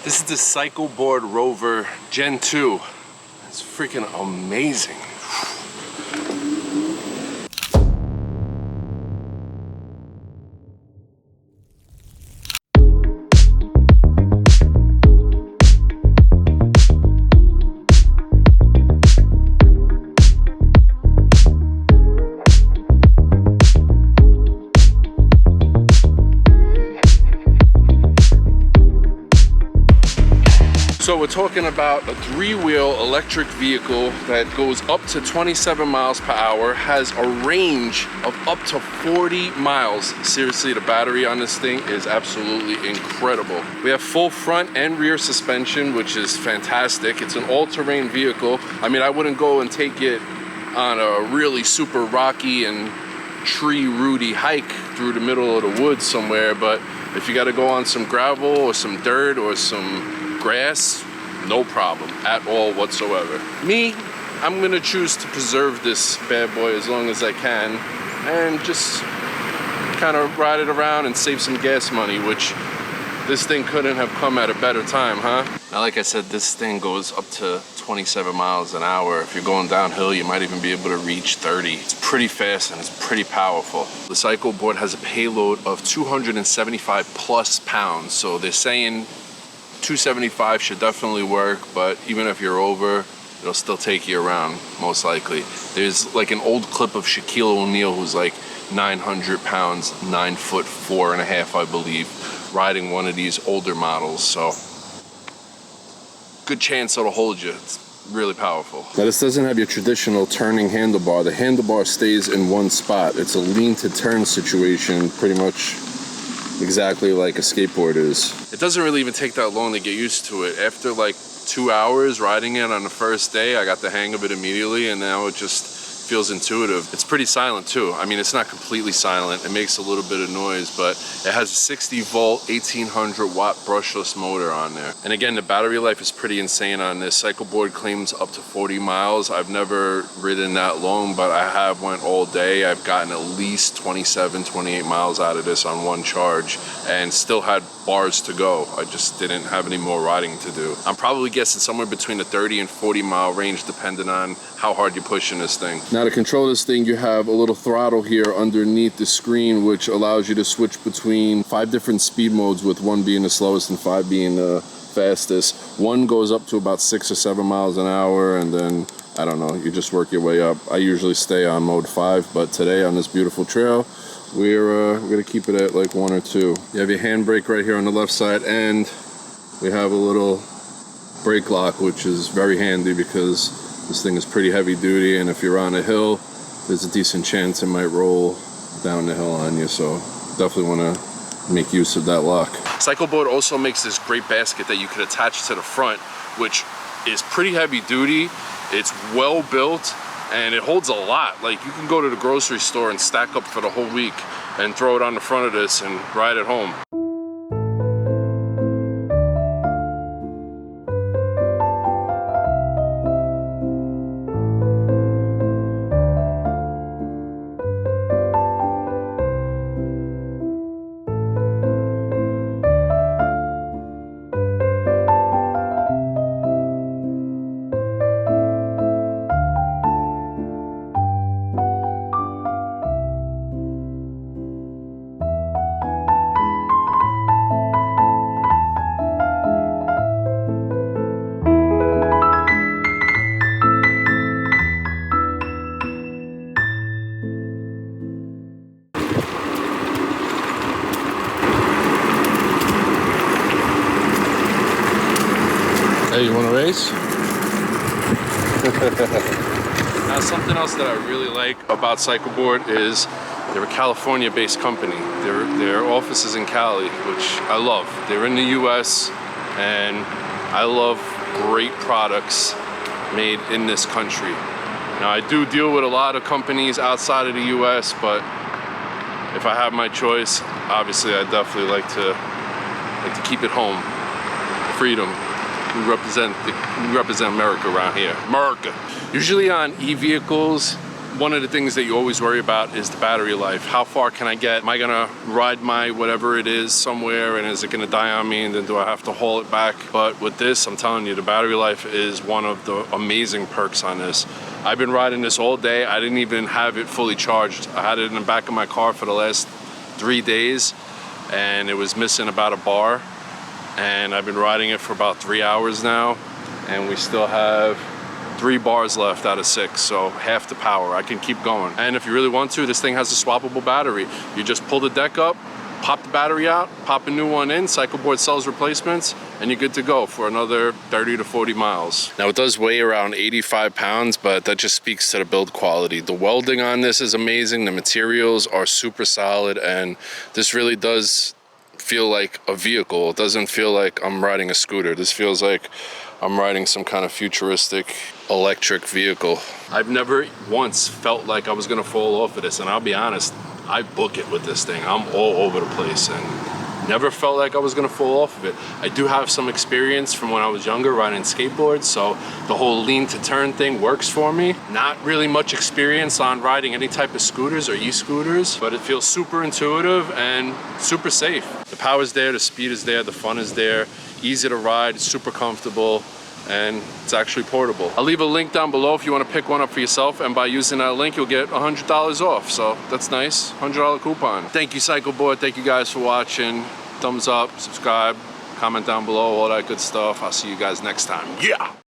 This is the Cycleboard Rover Gen 2. It's freaking amazing. So we're talking about a three-wheel electric vehicle that goes up to 27 miles per hour, has a range of up to 40 miles. Seriously, the battery on this thing is absolutely incredible. We have full front and rear suspension, which is fantastic. It's an all-terrain vehicle. I mean, I wouldn't go and take it on a really super rocky and tree-rooty hike through the middle of the woods somewhere, but if you got to go on some gravel or some dirt or some grass, no problem at all whatsoever. Me, I'm gonna choose to preserve this bad boy as long as I can and just kind of ride it around and save some gas money, which this thing couldn't have come at a better time, huh? Now, like I said, this thing goes up to 27 miles an hour. If you're going downhill, you might even be able to reach 30. It's pretty fast and it's pretty powerful. The Cycleboard has a payload of 275 plus pounds, so they're saying 275 should definitely work, but even if you're over, it'll still take you around, most likely. There's like an old clip of Shaquille O'Neal who's like 900 pounds, 9'4.5", I believe, riding one of these older models, so good chance it'll hold you. It's really powerful. Now, this doesn't have your traditional turning handlebar. The handlebar stays in one spot. It's a lean to turn situation, pretty much exactly like a skateboard is. It doesn't really even take that long to get used to it. After like 2 hours riding it on the first day, I got the hang of it immediately, and now it just feels intuitive. It's pretty silent too. I mean, it's not completely silent. It makes a little bit of noise, but it has a 60 volt, 1800 watt brushless motor on there. And again, the battery life is pretty insane on this. Cycleboard claims up to 40 miles. I've never ridden that long, but I have went all day. I've gotten at least 27, 28 miles out of this on one charge and still had bars to go. I just didn't have any more riding to do. I'm probably guessing somewhere between the 30 and 40 mile range, depending on how hard you're pushing this thing. Now, to control this thing, you have a little throttle here underneath the screen, which allows you to switch between 5 different speed modes, with 1 being the slowest and 5 being the fastest. 1 goes up to about 6 or 7 miles an hour, and then, I don't know, you just work your way up. I usually stay on mode 5, but today on this beautiful trail, we're gonna keep it at like 1 or 2. You have your handbrake right here on the left side, and we have a little brake lock, which is very handy because this thing is pretty heavy duty, and if you're on a hill, there's a decent chance it might roll down the hill on you, so definitely want to make use of that lock. Cycleboard also makes this great basket that you can attach to the front, which is pretty heavy duty. It's well built and it holds a lot. Like, you can go to the grocery store and stack up for the whole week and throw it on the front of this and ride it home. Hey, you want to race? Now, something else that I really like about Cycleboard is they're a California-based company. Their office is in Cali, which I love. They're in the US, and I love great products made in this country. Now, I do deal with a lot of companies outside of the US, but if I have my choice, obviously I definitely like to keep it home. Freedom. We represent America around here. America. Usually on e-vehicles, one of the things that you always worry about is the battery life. How far can I get? Am I gonna ride my whatever it is somewhere, and is it gonna die on me, and then do I have to haul it back? But with this, I'm telling you, the battery life is one of the amazing perks on this. I've been riding this all day. I didn't even have it fully charged. I had it in the back of my car for the last 3 days, and it was missing about a bar. And I've been riding it for about 3 hours now, and we still have 3 bars left out of 6, so half the power. I can keep going. And if you really want to, this thing has a swappable battery. You just pull the deck up, pop the battery out, pop a new one in. Cycleboard sells replacements, and you're good to go for another 30 to 40 miles. Now, it does weigh around 85 pounds, but that just speaks to the build quality. The welding on this is amazing. The materials are super solid, and this really does feel like a vehicle. It doesn't feel like I'm riding a scooter. This feels like I'm riding some kind of futuristic electric vehicle. I've never once felt like I was gonna fall off of this, and I'll be honest, I book it with this thing. I'm all over the place and never felt like I was gonna fall off of it. I do have some experience from when I was younger riding skateboards, so the whole lean to turn thing works for me. Not really much experience on riding any type of scooters or e-scooters, but it feels super intuitive and super safe. The power's there, the speed is there, the fun is there. Easy to ride, it's super comfortable, and it's actually portable. I'll leave a link down below if you want to pick one up for yourself, and by using that link you'll get $100 off, so that's nice. $100 coupon. Thank you, Cycleboard. Thank you guys for watching. Thumbs up, subscribe, comment down below, all that good stuff. I'll see you guys next time. Yeah!